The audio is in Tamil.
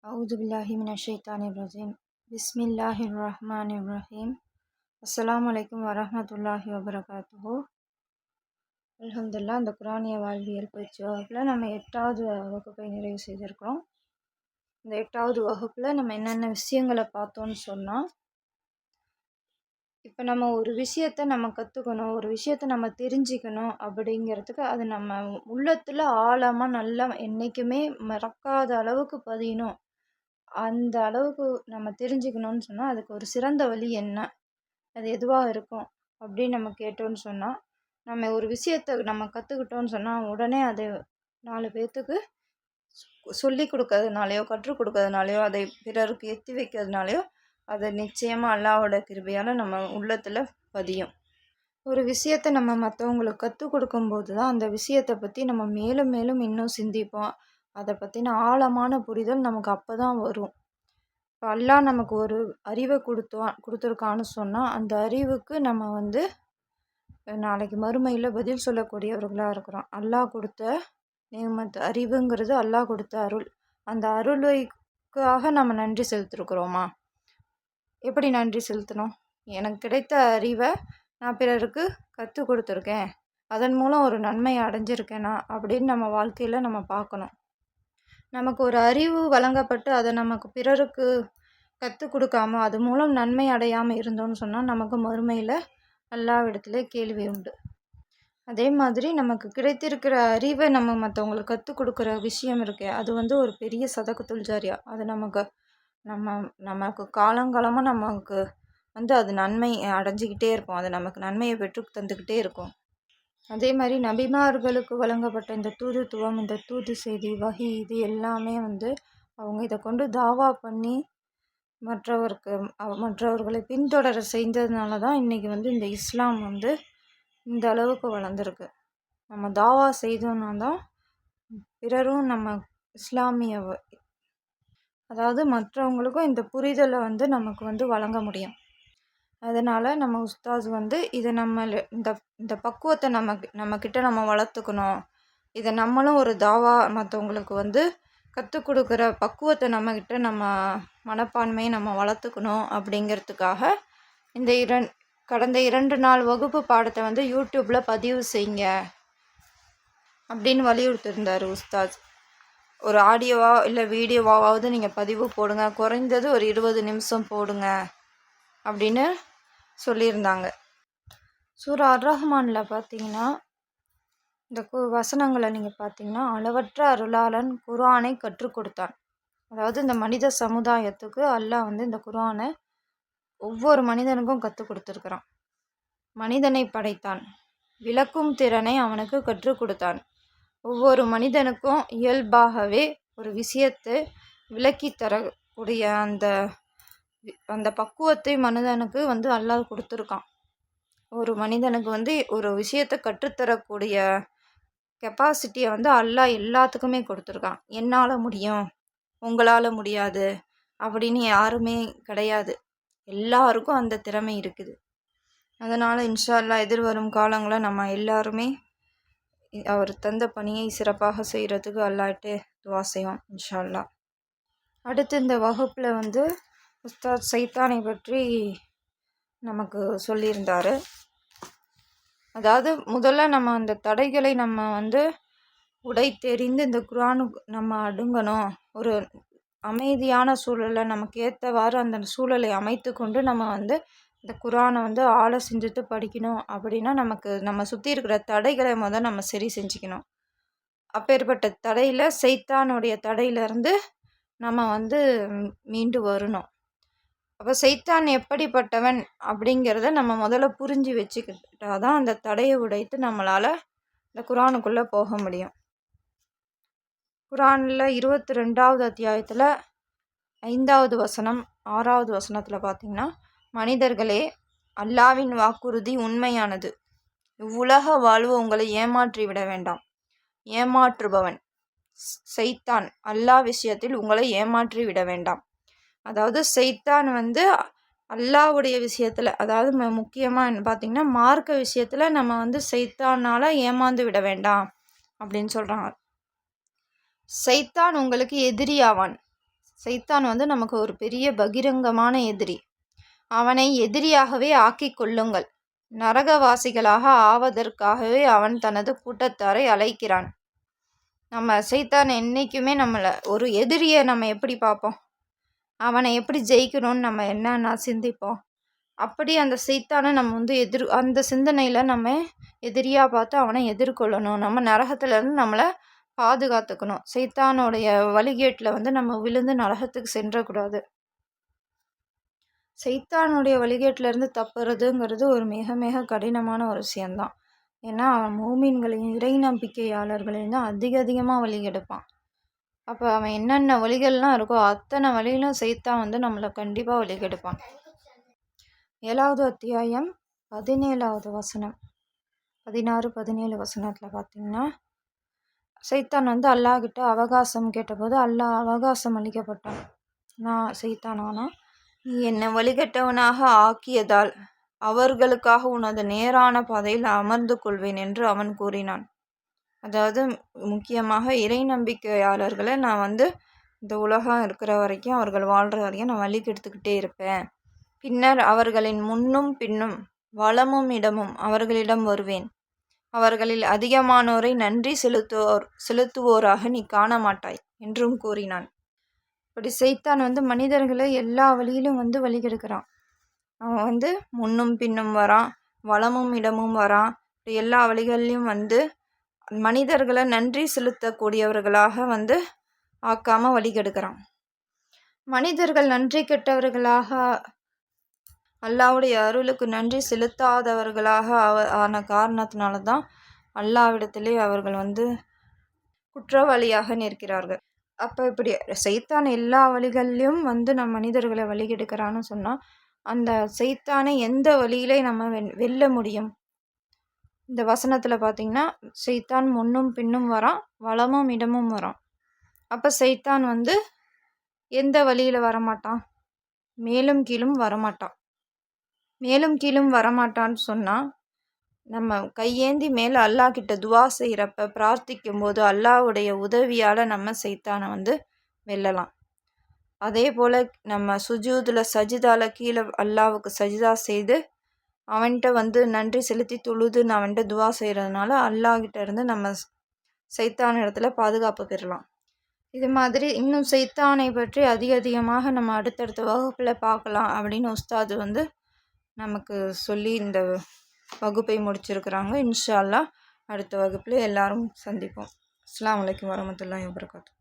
அவுதுபில்லாஹிமினஷைத்தானிர்ரஜீம் பிஸ்மில்லாஹிர்ரஹ்மானிர்ரஹீம். அஸ்ஸலாமு அலைக்கும் வரஹ்மத்துல்லாஹி வபரகாத்துஹு. அல்ஹம்துலில்லாஹ். இந்த குரானிய வாழ்வியல் பயிற்சி வகுப்பில் நம்ம 8வது வகுப்பை நிறைவு செய்திருக்கிறோம். இந்த 8வது வகுப்பில் நம்ம என்னென்ன விஷயங்களை பார்த்தோன்னு சொன்னால், இப்போ நம்ம ஒரு விஷயத்தை நம்ம கற்றுக்கணும், ஒரு விஷயத்தை நம்ம தெரிஞ்சுக்கணும் அப்படிங்கிறதுக்கு அது நம்ம உள்ளத்தில் ஆழமாக நல்லா என்றைக்குமே மறக்காத அளவுக்கு பதியணும். அந்த அளவுக்கு நம்ம தெரிஞ்சுக்கணும்னு சொன்னால் அதுக்கு ஒரு சிறந்த வழி என்ன, அது எதுவாக இருக்கும் அப்படின்னு நம்ம கேட்டோன்னு சொன்னால், நம்ம ஒரு விஷயத்தை நம்ம கற்றுக்கிட்டோன்னு சொன்னால் உடனே அதை 4 பேர்த்துக்கு சொல்லி கொடுக்கறதுனாலையோ கற்றுக் கொடுக்கறதுனாலையோ அதை பிறருக்கு எத்தி வைக்கிறதுனாலையோ அது நிச்சயமாக அல்லாஹ்வோட கிருபையால் நம்ம உள்ளத்தில் பதியும். ஒரு விஷயத்தை நம்ம மற்றவங்களுக்கு கற்றுக் கொடுக்கும்போது தான் அந்த விஷயத்தை பற்றி நம்ம மேலும் மேலும் இன்னும் சிந்திப்போம். அதை பற்றின ஆழமான புரிதல் நமக்கு அப்போ தான் வரும். இப்போ அல்லாஹ் நமக்கு ஒரு அறிவை கொடுத்துருக்கான்னு சொன்னால் அந்த அறிவுக்கு நம்ம நாளைக்கு மறுமையில் பதில் சொல்லக்கூடியவர்களாக இருக்கிறோம். அல்லாஹ் கொடுத்த நேமத் அறிவுங்கிறது அல்லாஹ் கொடுத்த அருள். அந்த அருளுக்காக நம்ம நன்றி செலுத்திருக்கிறோமா? எப்படி நன்றி செலுத்தணும்? எனக்கு கிடைத்த அறிவை நான் பிறருக்கு கற்றுக் கொடுத்துருக்கேன், அதன் மூலம் ஒரு நன்மையை அடைஞ்சிருக்கேனா அப்படின்னு நம்ம வாழ்க்கையில் நம்ம பார்க்கணும். நமக்கு ஒரு அறிவு வழங்கப்பட்டு அதை நமக்கு பிறருக்கு கற்றுக் கொடுக்காம அது மூலம் நன்மை அடையாமல் இருந்தோம்னு சொன்னால் நமக்கு மறுமையில் அல்லாஹ்விடத்திலே கேள்வி உண்டு. அதே மாதிரி நமக்கு கிடைத்திருக்கிற அறிவை நம்ம மற்றவங்களுக்கு கற்றுக் கொடுக்குற விஷயம் இருக்கே, அது ஒரு பெரிய சதகத்துல் ஜாரியா. அது நமக்கு காலங்காலமாக நமக்கு அது நன்மை அடைஞ்சிக்கிட்டே இருக்கும். அது நமக்கு நன்மையை பெற்று தந்துக்கிட்டே இருக்கும். அதே மாதிரி நபிமார்களுக்கு வழங்கப்பட்ட இந்த தூதுத்துவம், இந்த தூது செய்தி, வஹி, இது எல்லாமே அவங்க இதை கொண்டு தாவா பண்ணி மற்றவர்களை பின்தொடர செய்ததுனால தான் இன்றைக்கி இந்த இஸ்லாம் இந்த அளவுக்கு வளர்ந்துருக்கு. நம்ம தாவா செய்தோன்னா தான் பிறரும் நம்ம இஸ்லாமிய அதாவது மற்றவங்களுக்கும் இந்த புரிதலை நமக்கு வழங்க முடியும். அதனால் நம்ம உஸ்தாஸ் இதை இந்த பக்குவத்தை நம்மக்கிட்ட நம்ம வளர்த்துக்கணும். இதை நம்மளும் ஒரு தாவா மற்றவங்களுக்கு கற்றுக் கொடுக்குற பக்குவத்தை நம்மக்கிட்ட நம்ம மனப்பான்மையை நம்ம வளர்த்துக்கணும் அப்படிங்கிறதுக்காக இந்த கடந்த 2 நாள் வகுப்பு பாடத்தை யூடியூப்பில் பதிவு செய்யுங்க அப்படின்னு வலியுறுத்திருந்தார் உஸ்தாஸ். ஒரு ஆடியோவா இல்லை வீடியோவாவது நீங்கள் பதிவு போடுங்க, குறைந்தது ஒரு 20 நிமிஷம் போடுங்க அப்படின்னு சொல்லியிருந்தாங்க. சூரா அர்-ரஹ்மானில் பார்த்தீங்கன்னா இந்த வசனங்களை நீங்கள் பார்த்தீங்கன்னா, அளவற்ற அருளாளன் குர்ஆனை கற்றுக் கொடுத்தான். அதாவது இந்த மனித சமுதாயத்துக்கு அல்லாஹ் இந்த குர்ஆனை ஒவ்வொரு மனிதனுக்கும் கற்றுக் கொடுத்துருக்குறான். மனிதனை படைத்தான், விளக்கும் திறனை அவனுக்கு கற்றுக் கொடுத்தான். ஒவ்வொரு மனிதனுக்கும் இயல்பாகவே ஒரு விஷயத்தை விளக்கி தரக்கூடிய அந்த பக்குவத்தை மனிதனுக்கு அல்லாஹ் கொடுத்துருக்கான். ஒரு மனிதனுக்கு ஒரு விஷயத்தை கற்றுத்தரக்கூடிய கெப்பாசிட்டியை அல்லாஹ் எல்லாத்துக்குமே கொடுத்துருக்கான். என்னால் முடியும், உங்களால் முடியாது அப்படின்னு யாருமே கிடையாது. எல்லாருக்கும் அந்த திறமை இருக்குது. அதனால் இன்ஷா அல்லாஹ் எதிர்வரும் காலங்களில் நம்ம எல்லாருமே அவர் தந்த பணியை சிறப்பாக செய்கிறதுக்கு அல்லாஹ்கிட்ட துவா செய்வோம் இன்ஷா அல்லாஹ். அடுத்து இந்த வகுப்பில் உஸ்தாத் சைத்தானை பற்றி நமக்கு சொல்லியிருந்தார். அதாவது முதல்ல நம்ம அந்த தடைகளை நம்ம உடைத்தெறிந்து இந்த குர்ஆனுக்கு நம்ம அடுங்கணும். ஒரு அமைதியான சூழலை நமக்கு ஏற்றவாறு அந்த சூழலை அமைத்து கொண்டு நம்ம இந்த குர்ஆனை ஆழ சிந்தித்து படிக்கணும். அப்படின்னா நம்ம சுற்றி இருக்கிற தடைகளை நம்ம சரி செஞ்சுக்கணும். அப்பேற்பட்ட தடையில் சைத்தானுடைய தடையிலேருந்து நம்ம மீண்டு வரணும். அப்போ சைத்தான் எப்படிப்பட்டவன் அப்படிங்கிறத நம்ம முதல்ல புரிஞ்சு வச்சுக்கிட்டால் தான் அந்த தடையை உடைத்து நம்மளால் இந்த குர்ஆனுக்குள்ளே போக முடியும். குர்ஆனில் 22வது அத்தியாயத்தில் 5வது வசனம் 6வது வசனத்தில் பார்த்திங்கன்னா, மனிதர்களே, அல்லாஹ்வின் வாக்குறுதி உண்மையானது. இவ்வுலக வாழ்வு உங்களை ஏமாற்றி விட வேண்டாம். ஏமாற்றுபவன் சைத்தான் அல்லாஹ் விஷயத்தில் உங்களை ஏமாற்றி விட வேண்டாம். அதாவது சைத்தான் அல்லாஹ்வுடைய விஷயத்தில், அதாவது முக்கியமாக பார்த்திங்கன்னா மார்க்க விஷயத்தில் நம்ம சைத்தானால் ஏமாந்து விட வேண்டாம் அப்படின்னு சொல்கிறாங்க. சைத்தான் உங்களுக்கு எதிரியாவான். சைத்தான் வந்து நமக்கு ஒரு பெரிய பகிரங்கமான எதிரி. அவனை எதிரியாகவே ஆக்கிக் கொள்ளுங்கள். நரகவாசிகளாக ஆவதற்காகவே அவன் தனது கூட்டத்தாரை அழைக்கிறான். நம்ம சைத்தான் என்றைக்குமே நம்மளை ஒரு எதிரியை நம்ம எப்படி பார்ப்போம், அவனை எப்படி ஜெயிக்கணும்னு நம்ம என்னென்ன சிந்திப்போம். அப்படி அந்த சைத்தானை நம்ம வந்து அந்த சிந்தனையில் நம்ம எதிரியாக பார்த்து அவனை எதிர்கொள்ளணும். நம்ம நரகத்திலேருந்து நம்மளை பாதுகாத்துக்கணும். சைத்தானுடைய வழிகேட்டில் வந்து நம்ம விழுந்து நரகத்துக்கு சென்றக்கூடாது. சைத்தானுடைய வழிகேட்டிலேருந்து தப்புறதுங்கிறது ஒரு மிக மிக கடினமான ஒரு விஷயந்தான். ஏன்னா அவன் மூமின்களையும் இறை நம்பிக்கையாளர்களையும் தான் அதிகமாக வழிகெடுப்பான். அப்போ அவன் என்னென்ன வழிகள்லாம் இருக்கோ அத்தனை வழியிலும் சைத்தான் வந்து நம்மளை கண்டிப்பாக வழிகெடுப்பான். 7வது அத்தியாயம் 17வது வசனம் 16-17 வசனத்தில் பார்த்தீங்கன்னா, சைத்தான் வந்து அல்லாஹ்கிட்ட அவகாசம் கேட்டபோது அல்லாஹ் அவகாசம் அளிக்கப்பட்டான். சைத்தானானா, நீ என்னை வழிகட்டவனாக ஆக்கியதால் அவர்களுக்காக உனது நேரான பாதையில் அமர்ந்து கொள்வேன் என்று அவன் கூறினான். அதாவது முக்கியமாக இறை நம்பிக்கையாளர்களை நான் வந்து இந்த உலகம் இருக்கிற வரைக்கும், அவர்கள் வாழ்கிற வரைக்கும் நான் வழி கெடுத்துக்கிட்டே இருப்பேன். பின்னர் அவர்களின் முன்னும் பின்னும் வலமும் இடமும் அவர்களிடம் வருவேன். அவர்களில் அதிகமானோரை நன்றி செலுத்துவோராக நீ காண மாட்டாய் என்றும் கூறினான். இப்படி சைத்தான் வந்து மனிதர்களை எல்லா வழியிலும் வந்து வழிகெடுக்கிறான். அவன் வந்து முன்னும் பின்னும் வரான், வலமும் இடமும் வரான். இப்படி எல்லா வழிகள்லையும் வந்து மனிதர்களை நன்றி செலுத்தக்கூடியவர்களாக வந்து ஆக்காம வழிகெடுக்கிறான். மனிதர்கள் நன்றி கெட்டவர்களாக, அல்லாஹ்வுடைய அருளுக்கு நன்றி செலுத்தாதவர்களாக ஆன காரணத்தினால தான் அல்லாஹ்விடத்திலே அவர்கள் வந்து குற்றவாளியாக நிற்கிறார்கள். அப்போ இப்படி சைத்தான் எல்லா வழிகள்லையும் வந்து நம்ம மனிதர்களை வழிகெடுக்கிறான்னு சொன்னால், அந்த சைத்தானை எந்த வழியிலே நம்ம வெல்ல முடியும்? இந்த வசனத்தில் பார்த்திங்கன்னா, சைத்தான் முன்னும் பின்னும் வரான், வலமும் இடமும் வரான். அப்போ சைத்தான் வந்து எந்த வழியில் வரமாட்டான்? மேலும் கீழும் வரமாட்டான். மேலும் கீழும் வரமாட்டான்னு சொன்னால், நம்ம கையேந்தி மேலே அல்லாஹ் கிட்ட துவா செய்கிறப்ப பிரார்த்திக்கும் போது அல்லாஹ்வுடைய உதவியால் நம்ம சைத்தானை வந்து வெல்லலாம். அதே போல் நம்ம சுஜூதில் சஜிதால கீழே அல்லாஹ்வுக்கு சஜிதா செய்து அவன்கிட்ட வந்து நன்றி செலுத்தி தொழுது அவன்கிட்ட துவா செய்கிறதுனால அல்லாஹ்கிட்ட இருந்து நம்ம சைத்தான் இடத்துல பாதுகாப்பு பெறலாம். இது மாதிரி இன்னும் சைத்தானை பற்றி அதிகமாக நம்ம அடுத்தடுத்த வகுப்பில் பார்க்கலாம் அப்படின்னு உஸ்தாது வந்து நமக்கு சொல்லி இந்த வகுப்பை முடிச்சிருக்கிறாங்க. இன்ஷா அல்லாஹ் அடுத்த வகுப்பில் எல்லாரும் சந்திப்போம். அஸ்ஸலாமு அலைக்கும் வரஹ்மத்துல்லாஹி வபரகாத்துஹு.